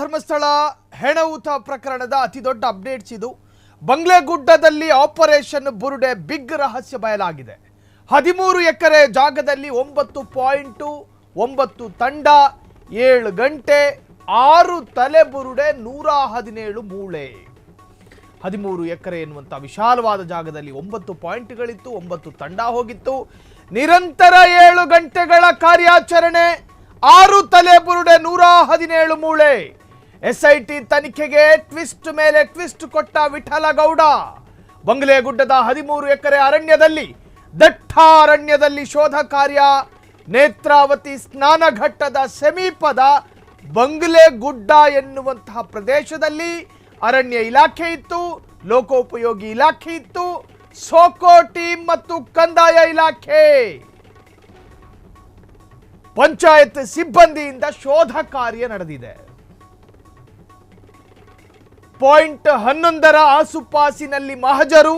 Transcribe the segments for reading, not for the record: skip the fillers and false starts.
ಧರ್ಮಸ್ಥಳ ಹೆಣಊತ ಪ್ರಕರಣದ ಅತಿದೊಡ್ಡ ಅಪ್ಡೇಟ್ಸ್ ಇದು. ಬಂಗ್ಲೆಗುಡ್ಡದಲ್ಲಿ ಆಪರೇಷನ್ ಬುರುಡೆ ಬಿಗ್ ರಹಸ್ಯ ಬಯಲಾಗಿದೆ. 13 ಎಕರೆ ಜಾಗದಲ್ಲಿ 9.9 ತಂಡ, 7 ಗಂಟೆ, 6 ತಲೆ ಬುರುಡೆ, 117 ಮೂಳೆ. 13 ಎಕರೆ ಎನ್ನುವಂಥ ವಿಶಾಲವಾದ ಜಾಗದಲ್ಲಿ 9 ಪಾಯಿಂಟ್ಗಳಿತ್ತು, 9 ತಂಡ ಹೋಗಿತ್ತು. ನಿರಂತರ 7 ಗಂಟೆಗಳ ಕಾರ್ಯಾಚರಣೆ, 6 ತಲೆ ಬುರುಡೆ, 117 ಮೂಳೆ. ಎಸ್ಐಟಿ ತನಿಖೆಗೆ ಟ್ವಿಸ್ಟ್ ಮೇಲೆ ಟ್ವಿಸ್ಟ್ ಕೊಟ್ಟ ವಿಠಲಗೌಡ. ಬಂಗ್ಲೆಗುಡ್ಡದ 13 ಎಕರೆ ಅರಣ್ಯದಲ್ಲಿ, ದಟ್ಟಾರಣ್ಯದಲ್ಲಿ ಶೋಧ ಕಾರ್ಯ. ನೇತ್ರಾವತಿ ಸ್ನಾನಘಟ್ಟದ ಸಮೀಪದ ಬಂಗ್ಲೆಗುಡ್ಡ ಎನ್ನುವಂತಹ ಪ್ರದೇಶದಲ್ಲಿ ಅರಣ್ಯ ಇಲಾಖೆ ಇತ್ತು, ಲೋಕೋಪಯೋಗಿ ಇಲಾಖೆ ಇತ್ತು, ಸೋಕೋ ಟೀಮ್ ಮತ್ತು ಕಂದಾಯ ಇಲಾಖೆ, ಪಂಚಾಯತ್ ಸಿಬ್ಬಂದಿಯಿಂದ ಶೋಧ ಕಾರ್ಯ ನಡೆದಿದೆ. ಪಾಯಿಂಟ್ 11ರ ಆಸುಪಾಸಿನಲ್ಲಿ ಮಹಜರು.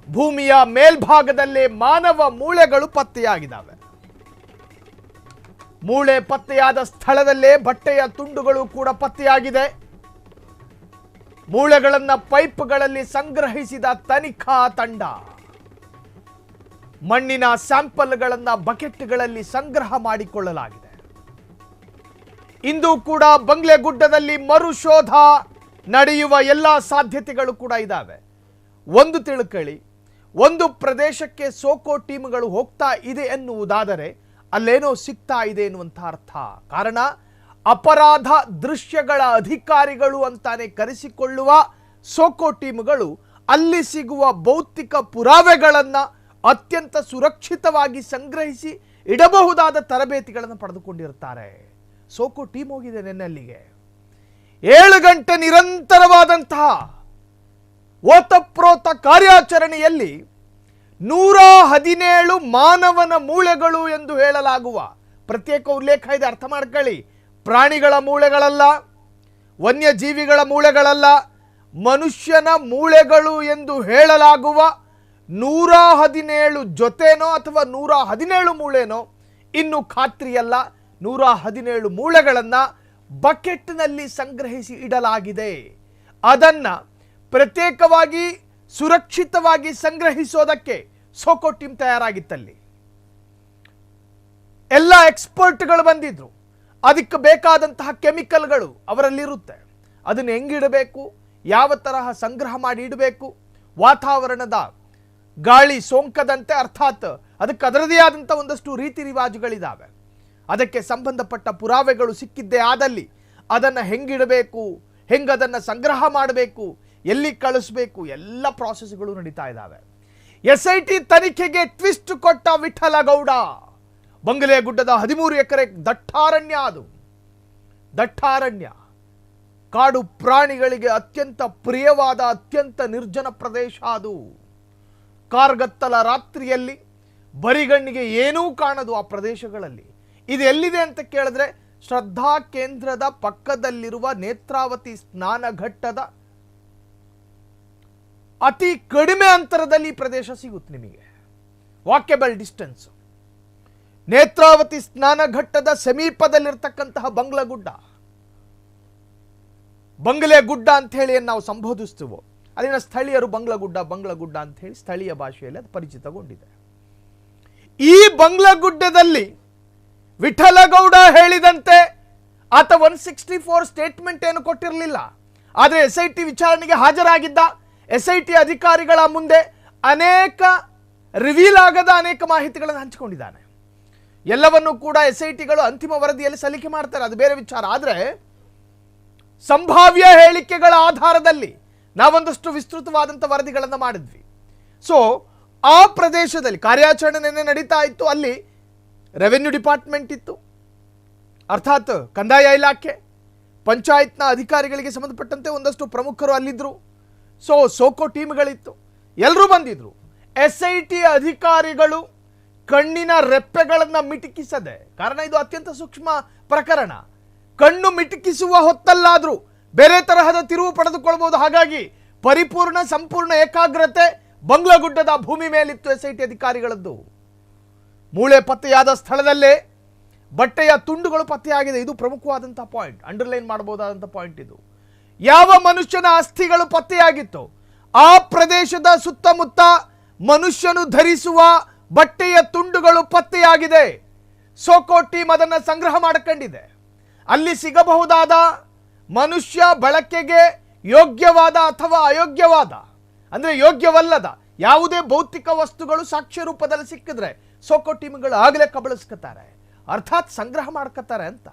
ಭೂಮಿಯ ಮೇಲ್ಭಾಗದಲ್ಲೇ ಮಾನವ ಮೂಳೆಗಳು ಪತ್ತೆಯಾಗಿದ್ದಾವೆ. ಮೂಳೆ ಪತ್ತೆಯಾದ ಸ್ಥಳದಲ್ಲೇ ಬಟ್ಟೆಯ ತುಂಡುಗಳು ಕೂಡ ಪತ್ತೆಯಾಗಿದೆ. ಮೂಳೆಗಳನ್ನು ಪೈಪ್ಗಳಲ್ಲಿ ಸಂಗ್ರಹಿಸಿದ ತನಿಖಾ ತಂಡ ಮಣ್ಣಿನ ಸ್ಯಾಂಪಲ್ಗಳನ್ನು ಬಕೆಟ್ಗಳಲ್ಲಿ ಸಂಗ್ರಹ ಮಾಡಿಕೊಳ್ಳಲಾಗಿದೆ. ಇಂದು ಕೂಡ ಬಂಗ್ಲೆಗುಡ್ಡದಲ್ಲಿ ಮರುಶೋಧ ನಡೆಯುವ ಎಲ್ಲ ಸಾಧ್ಯತೆಗಳು ಕೂಡ ಇದ್ದಾವೆ. ಒಂದು ತಿಳ್ಕೊಳ್ಳಿ, ಒಂದು ಪ್ರದೇಶಕ್ಕೆ ಸೋಕೋ ಟೀಮ್ಗಳು ಹೋಗ್ತಾ ಇದೆ ಎನ್ನುವುದಾದರೆ ಅಲ್ಲೇನೋ ಸಿಗ್ತಾ ಇದೆ ಎನ್ನುವಂಥ ಅರ್ಥ. ಕಾರಣ, ಅಪರಾಧ ದೃಶ್ಯಗಳ ಅಧಿಕಾರಿಗಳು ಅಂತಾನೆ ಕರೆಸಿಕೊಳ್ಳುವ ಸೋಕೋ ಟೀಮ್ಗಳು ಅಲ್ಲಿ ಸಿಗುವ ಭೌತಿಕ ಪುರಾವೆಗಳನ್ನು ಅತ್ಯಂತ ಸುರಕ್ಷಿತವಾಗಿ ಸಂಗ್ರಹಿಸಿ ಇಡಬಹುದಾದ ತರಬೇತಿಗಳನ್ನು ಪಡೆದುಕೊಂಡಿರುತ್ತಾರೆ. ಸೋಕೋ ಟೀಮ್ ಹೋಗಿದೆ ನೆನ್ನಲ್ಲಿಗೆ. 7 ಗಂಟೆ ನಿರಂತರವಾದಂತಹ ಓತಪ್ರೋತ ಕಾರ್ಯಾಚರಣೆಯಲ್ಲಿ 117 ಮಾನವನ ಮೂಳೆಗಳು ಎಂದು ಹೇಳಲಾಗುವ ಪ್ರತ್ಯೇಕ ಉಲ್ಲೇಖ ಇದೆ, ಅರ್ಥ ಮಾಡ್ಕೊಳ್ಳಿ. ಪ್ರಾಣಿಗಳ ಮೂಳೆಗಳಲ್ಲ, ವನ್ಯಜೀವಿಗಳ ಮೂಳೆಗಳಲ್ಲ, ಮನುಷ್ಯನ ಮೂಳೆಗಳು ಎಂದು ಹೇಳಲಾಗುವ 117 ಜೊತೆನೋ ಅಥವಾ 117 ಮೂಳೆನೋ ಇನ್ನು ಖಾತ್ರಿಯಲ್ಲ. 117 ಮೂಳೆಗಳನ್ನು ಬಕೆಟ್ನಲ್ಲಿ ಸಂಗ್ರಹಿಸಿ ಇಡಲಾಗಿದೆ. ಅದನ್ನು ಪ್ರತ್ಯೇಕವಾಗಿ ಸುರಕ್ಷಿತವಾಗಿ ಸಂಗ್ರಹಿಸೋದಕ್ಕೆ ಸೋಕೋ ಟೀಮ್ ತಯಾರಾಗಿತ್ತಲ್ಲಿ. ಎಲ್ಲ ಎಕ್ಸ್ಪರ್ಟ್ಗಳು ಬಂದಿದ್ರು. ಅದಕ್ಕೆ ಬೇಕಾದಂತಹ ಕೆಮಿಕಲ್ಗಳು ಅವರಲ್ಲಿರುತ್ತೆ. ಅದನ್ನು ಹೆಂಗಿಡಬೇಕು, ಯಾವ ತರಹ ಸಂಗ್ರಹ ಮಾಡಿ ಇಡಬೇಕು, ವಾತಾವರಣದ ಗಾಳಿ ಸೋಂಕದಂತೆ, ಅರ್ಥಾತ್ ಅದಕ್ಕೆ ಅದರದೇ ಆದಂಥ ಒಂದಷ್ಟು ರೀತಿ ರಿವಾಜುಗಳಿದ್ದಾವೆ. ಅದಕ್ಕೆ ಸಂಬಂಧಪಟ್ಟ ಪುರಾವೆಗಳು ಸಿಕ್ಕಿದ್ದೇ ಆದಲ್ಲಿ ಅದನ್ನು ಹೆಂಗಿಡಬೇಕು, ಹೆಂಗದನ್ನು ಸಂಗ್ರಹ ಮಾಡಬೇಕು, ಎಲ್ಲಿ ಕಳಿಸ್ಬೇಕು, ಎಲ್ಲ ಪ್ರಾಸೆಸ್ಗಳು ನಡೀತಾ ಇದ್ದಾವೆ. ಎಸ್ಐಟಿ ತನಿಖೆಗೆ ಟ್ವಿಸ್ಟ್ ಕೊಟ್ಟ ವಿಠಲಗೌಡ. ಬಂಗ್ಲೆಗುಡ್ಡದ 13 ಎಕರೆ ದಟ್ಟಾರಣ್ಯ, ಅದು ದಟ್ಟಾರಣ್ಯ, ಕಾಡು ಪ್ರಾಣಿಗಳಿಗೆ ಅತ್ಯಂತ ಪ್ರಿಯವಾದ ಅತ್ಯಂತ ನಿರ್ಜನ ಪ್ರದೇಶ ಅದು. ಕಾರ್ಗತ್ತಲ ರಾತ್ರಿಯಲ್ಲಿ ಬರಿಗಣ್ಣಿಗೆ ಏನೂ ಕಾಣದು ಆ ಪ್ರದೇಶಗಳಲ್ಲಿ. ಇದು ಎಲ್ಲಿದೆ ಅಂತ ಕೇಳಿದ್ರೆ, ಶ್ರದ್ಧಾ ಕೇಂದ್ರದ ಪಕ್ಕದಲ್ಲಿರುವ ನೇತ್ರಾವತಿ ಸ್ನಾನಘಟ್ಟದ ಅತಿ ಕಡಿಮೆ ಅಂತರದಲ್ಲಿ ಈ ಪ್ರದೇಶ ಸಿಗುತ್ತೆ ನಿಮಗೆ, ವಾಕೆಬಲ್ ಡಿಸ್ಟೆನ್ಸ್. ನೇತ್ರಾವತಿ ಸ್ನಾನಘಟ್ಟದ ಸಮೀಪದಲ್ಲಿರ್ತಕ್ಕಂತಹ ಬಂಗ್ಲೆಗುಡ್ಡ ಅಂತ ಹೇಳಿ ಏನು ನಾವು ಸಂಬೋಧಿಸ್ತೀವೋ, ಅಲ್ಲಿನ ಸ್ಥಳೀಯರು ಬಂಗ್ಲಗುಡ್ಡ ಅಂತ ಹೇಳಿ ಸ್ಥಳೀಯ ಭಾಷೆಯಲ್ಲಿ ಅದು ಪರಿಚಿತಗೊಂಡಿದೆ. ಈ ಬಂಗ್ಲೆಗುಡ್ಡದಲ್ಲಿ ವಿಠಲಗೌಡ ಹೇಳಿದಂತೆ ಆತ 164 ಸ್ಟೇಟ್ಮೆಂಟ್ ಏನು ಕೊಟ್ಟಿರಲಿಲ್ಲ. ಆದರೆ ಎಸ್ಐಟಿ ವಿಚಾರಣೆಗೆ ಹಾಜರಾಗಿದ್ದ ಎಸ್ಐಟಿ ಅಧಿಕಾರಿಗಳ ಮುಂದೆ ಅನೇಕ ರಿವೀಲ್ ಆಗದ ಅನೇಕ ಮಾಹಿತಿಗಳನ್ನು ಹಂಚಿಕೊಂಡಿದ್ದಾನೆ. ಎಲ್ಲವನ್ನೂ ಕೂಡ ಎಸ್ಐಟಿಗಳು ಅಂತಿಮ ವರದಿಯಲ್ಲಿ ಸಲ್ಲಿಕೆ ಮಾಡ್ತಾರೆ, ಅದು ಬೇರೆ ವಿಚಾರ. ಆದರೆ ಸಂಭಾವ್ಯ ಹೇಳಿಕೆಗಳ ಆಧಾರದಲ್ಲಿ ನಾವೊಂದಷ್ಟು ವಿಸ್ತೃತವಾದಂಥ ವರದಿಗಳನ್ನು ಮಾಡಿದ್ವಿ. ಸೊ ಆ ಪ್ರದೇಶದಲ್ಲಿ ಕಾರ್ಯಾಚರಣೆ ನಡೀತಾ ಇತ್ತು. ಅಲ್ಲಿ ರೆವೆನ್ಯೂ ಡಿಪಾರ್ಟ್ಮೆಂಟ್ ಇತ್ತು, ಅರ್ಥಾತ್ ಕಂದಾಯ ಇಲಾಖೆ, ಪಂಚಾಯತ್ನ ಅಧಿಕಾರಿಗಳಿಗೆ ಸಂಬಂಧಪಟ್ಟಂತೆ ಒಂದಷ್ಟು ಪ್ರಮುಖರು ಅಲ್ಲಿದ್ದರು. ಸೊ ಸೋಕೋ ಟೀಮ್ಗಳಿತ್ತು, ಎಲ್ಲರೂ ಬಂದಿದ್ರು. ಎಸ್ಐಟಿ ಅಧಿಕಾರಿಗಳು ಕಣ್ಣಿನ ರೆಪ್ಪೆಗಳನ್ನು ಮಿಟುಕಿಸದೆ, ಕಾರಣ ಇದು ಅತ್ಯಂತ ಸೂಕ್ಷ್ಮ ಪ್ರಕರಣ, ಕಣ್ಣು ಮಿಟುಕಿಸುವ ಹೊತ್ತಲ್ಲಾದರೂ ಬೇರೆ ತರಹದ ತಿರುವು ಪಡೆದುಕೊಳ್ಬಹುದು. ಹಾಗಾಗಿ ಪರಿಪೂರ್ಣ ಸಂಪೂರ್ಣ ಏಕಾಗ್ರತೆ ಬಂಗ್ಲೆಗುಡ್ಡದ ಭೂಮಿ ಮೇಲಿತ್ತು ಎಸ್ಐಟಿ ಅಧಿಕಾರಿಗಳದ್ದು. ಮೂಳೆ ಪತ್ತೆಯಾದ ಸ್ಥಳದಲ್ಲೇ ಬಟ್ಟೆಯ ತುಂಡುಗಳು ಪತ್ತೆಯಾಗಿದೆ. ಇದು ಪ್ರಮುಖವಾದಂಥ ಪಾಯಿಂಟ್, ಅಂಡರ್ಲೈನ್ ಮಾಡಬಹುದಾದಂಥ ಪಾಯಿಂಟ್ ಇದು. ಯಾವ ಮನುಷ್ಯನ ಅಸ್ಥಿಗಳು ಪತ್ತೆಯಾಗಿತ್ತು ಆ ಪ್ರದೇಶದ ಸುತ್ತಮುತ್ತ ಮನುಷ್ಯನು ಧರಿಸುವ ಬಟ್ಟೆಯ ತುಂಡುಗಳು ಪತ್ತೆಯಾಗಿದೆ. ಸೋಕೋ ಟೀಮ್ ಅದನ್ನು ಸಂಗ್ರಹ ಮಾಡಿಕೊಂಡಿದೆ. ಅಲ್ಲಿ ಸಿಗಬಹುದಾದ ಮನುಷ್ಯ ಬಳಕೆಗೆ ಯೋಗ್ಯವಾದ ಅಥವಾ ಅಯೋಗ್ಯವಾದ, ಅಂದರೆ ಯೋಗ್ಯವಲ್ಲದ ಯಾವುದೇ ಭೌತಿಕ ವಸ್ತುಗಳು ಸಾಕ್ಷ್ಯ ರೂಪದಲ್ಲಿ ಸಿಕ್ಕಿದ್ರೆ ಸೋಕೋ ಟೀಮ್ಗಳು ಆಗಲೇ ಕಬಳಿಸ್ಕೊತಾರೆ, ಅರ್ಥಾತ್ ಸಂಗ್ರಹ ಮಾಡ್ಕೊತಾರೆ ಅಂತ.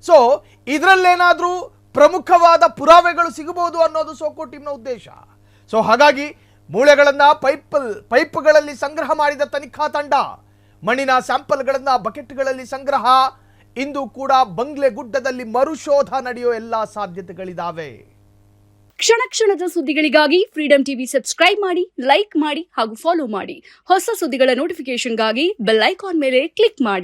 ಸೊ ಇದರಲ್ಲೇನಾದರೂ ಪ್ರಮುಖವಾದ ಪುರಾವೆಗಳು ಸಿಗಬಹುದು ಅನ್ನೋದು ಸೋಕೋ ಟೀಮ್ನ ಉದ್ದೇಶ. ಸೊ ಹಾಗಾಗಿ ಮೂಳೆಗಳನ್ನು ಪೈಪ್ಗಳಲ್ಲಿ ಸಂಗ್ರಹ ಮಾಡಿದ ತನಿಖಾ ತಂಡ, ಮಣ್ಣಿನ ಸ್ಯಾಂಪಲ್ಗಳನ್ನು ಬಕೆಟ್ಗಳಲ್ಲಿ ಸಂಗ್ರಹ, ಇಂದು ಕೂಡ ಬಂಗ್ಲೆ ಗುಡ್ಡದಲ್ಲಿ ಮರುಶೋಧ ನಡೆಯೋ ಎಲ್ಲ ಸಾಧ್ಯತೆಗಳಿದಾವೆ. ಕ್ಷಣ ಕ್ಷಣದ ಸುದ್ದಿಗಳಿಗಾಗಿ ಫ್ರೀಡಂ ಟಿವಿ ಸಬ್ಸ್ಕ್ರೈಬ್ ಮಾಡಿ, ಲೈಕ್ ಮಾಡಿ ಹಾಗೂ ಫಾಲೋ ಮಾಡಿ. ಹೊಸ ಸುದ್ದಿಗಳ ನೋಟಿಫಿಕೇಶನ್ಗಾಗಿ ಬೆಲ್ ಐಕಾನ್ ಮೇಲೆ ಕ್ಲಿಕ್ ಮಾಡಿ.